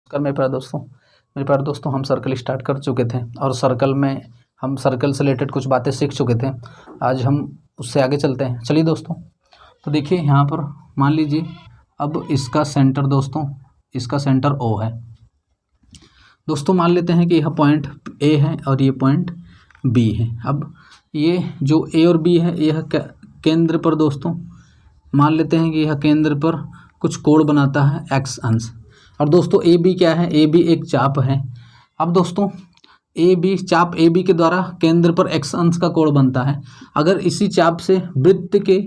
नमस्कार मेरे प्यारे दोस्तों हम सर्कल स्टार्ट कर चुके थे और सर्कल में हम सर्कल से रिलेटेड कुछ बातें सीख चुके थे। आज हम उससे आगे चलते हैं। चलिए दोस्तों, तो देखिए यहाँ पर मान लीजिए अब इसका सेंटर दोस्तों, इसका सेंटर ओ है दोस्तों। मान लेते हैं कि यह पॉइंट ए है और ये पॉइंट बी है। अब ये जो ए और बी है यह केंद्र पर दोस्तों मान लेते हैं कि यह केंद्र पर कुछ कोण बनाता है एक्स अंश। और दोस्तों ए बी क्या है, ए बी एक चाप है। अब दोस्तों ए बी चाप ए बी के द्वारा केंद्र पर एक्स अंश का कोण बनता है। अगर इसी चाप से वृत्त के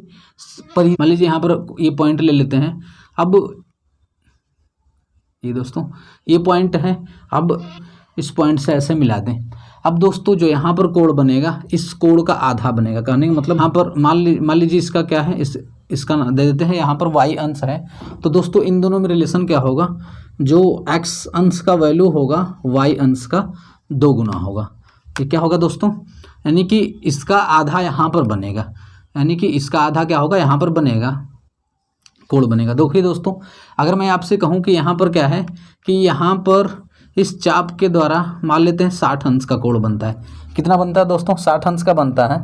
मान लीजिए यहाँ पर ये पॉइंट ले लेते हैं। अब ये दोस्तों ये पॉइंट है, अब इस पॉइंट से ऐसे मिला दें। अब दोस्तों जो यहाँ पर कोण बनेगा इस कोण का आधा बनेगा। कहने का मतलब यहाँ पर मान लीजिए इसका क्या है, इसका दे देते हैं यहाँ पर y अंश है। तो दोस्तों इन दोनों में रिलेशन क्या होगा, जो x अंश का वैल्यू होगा y अंश का 2 गुना होगा। ये क्या होगा दोस्तों, यानी कि इसका आधा यहाँ पर बनेगा, यानी कि इसका आधा क्या होगा यहाँ पर बनेगा, कोण बनेगा। देखिए दोस्तों अगर मैं आपसे कहूँ कि यहाँ पर क्या है कि यहाँ पर इस चाप के द्वारा मान लेते हैं 60 अंश का कोण बनता है। कितना बनता है दोस्तों, 60 अंश का बनता है।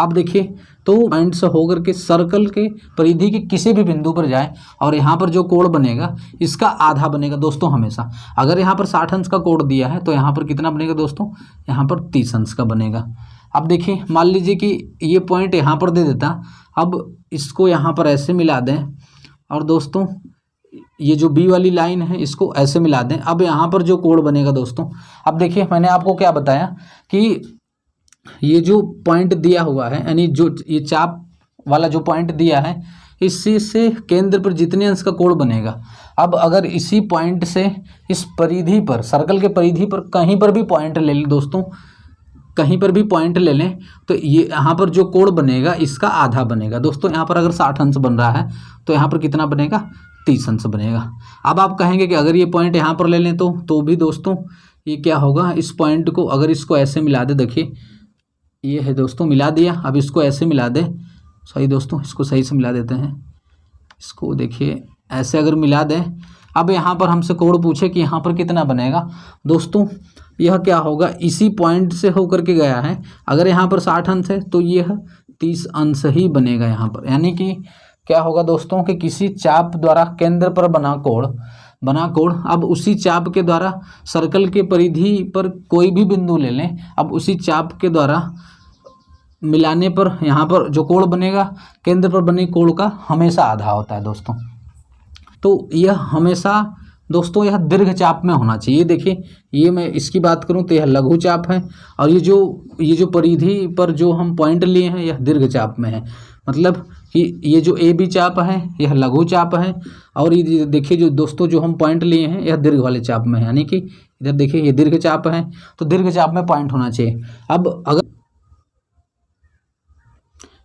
अब देखिए तो पॉइंट से होकर के सर्कल के परिधि के किसी भी बिंदु पर जाए और यहाँ पर जो कोण बनेगा इसका आधा बनेगा दोस्तों हमेशा। अगर यहाँ पर 60 अंश का कोण दिया है तो यहाँ पर कितना बनेगा दोस्तों, यहाँ पर 30 अंश का बनेगा। अब देखिए मान लीजिए कि ये पॉइंट यहाँ पर दे देता, अब इसको यहाँ पर ऐसे मिला दें और दोस्तों ये जो बी वाली लाइन है इसको ऐसे मिला दें। अब यहाँ पर जो कोण बनेगा दोस्तों, अब देखिए मैंने आपको क्या बताया कि ये जो पॉइंट दिया हुआ है, यानी जो ये चाप वाला जो पॉइंट दिया है इसी से केंद्र पर जितने अंश का कोण बनेगा। अब अगर इसी पॉइंट से इस परिधि पर, सर्कल के परिधि पर कहीं पर भी पॉइंट ले लें दोस्तों, कहीं पर भी पॉइंट ले लें तो ये यहाँ पर जो कोण बनेगा इसका आधा बनेगा दोस्तों। यहाँ पर अगर 60 अंश बन रहा है तो यहाँ पर कितना बनेगा, 30 अंश बनेगा। अब आप कहेंगे कि अगर ये पॉइंट यहाँ पर ले लें तो भी दोस्तों ये क्या होगा, इस पॉइंट को अगर इसको ऐसे मिला दे, देखिए ये है दोस्तों मिला दिया। अब इसको ऐसे मिला दे, सही दोस्तों इसको सही से मिला देते हैं, इसको देखिए ऐसे अगर मिला दें। अब यहाँ पर हमसे कोण पूछे कि यहाँ पर कितना बनेगा दोस्तों, यह क्या होगा, इसी पॉइंट से होकर के गया है। अगर यहाँ पर 60 अंश है तो यह 30 अंश ही बनेगा यहाँ पर। यानी कि क्या होगा दोस्तों कि किसी चाप द्वारा केंद्र पर बना कोण, अब उसी चाप के द्वारा सर्कल के परिधि पर कोई भी बिंदु ले लें, अब उसी चाप के द्वारा मिलाने पर यहाँ पर जो कोण बनेगा केंद्र पर बने कोण का हमेशा आधा होता है दोस्तों। तो यह हमेशा दोस्तों यह दीर्घ चाप में होना चाहिए। देखिए ये मैं इसकी बात करूं तो यह लघु चाप है और ये जो परिधि पर जो हम पॉइंट लिए हैं यह दीर्घ चाप में है। मतलब कि ये जो ए बी चाप है यह लघु चाप है और ये देखिए जो दोस्तों जो हम पॉइंट लिए हैं यह दीर्घ वाले चाप में है। यानी कि इधर देखिए ये दीर्घ चाप है तो दीर्घ चाप में पॉइंट होना चाहिए। अब अगर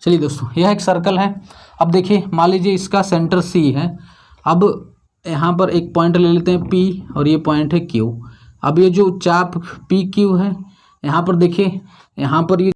चलिए दोस्तों यह एक सर्कल है। अब देखिए मान लीजिए इसका सेंटर सी है। अब यहाँ पर एक पॉइंट ले लेते हैं पी और ये पॉइंट है क्यू। अब ये जो चाप पी क्यू है यहाँ पर देखिए यहाँ पर ये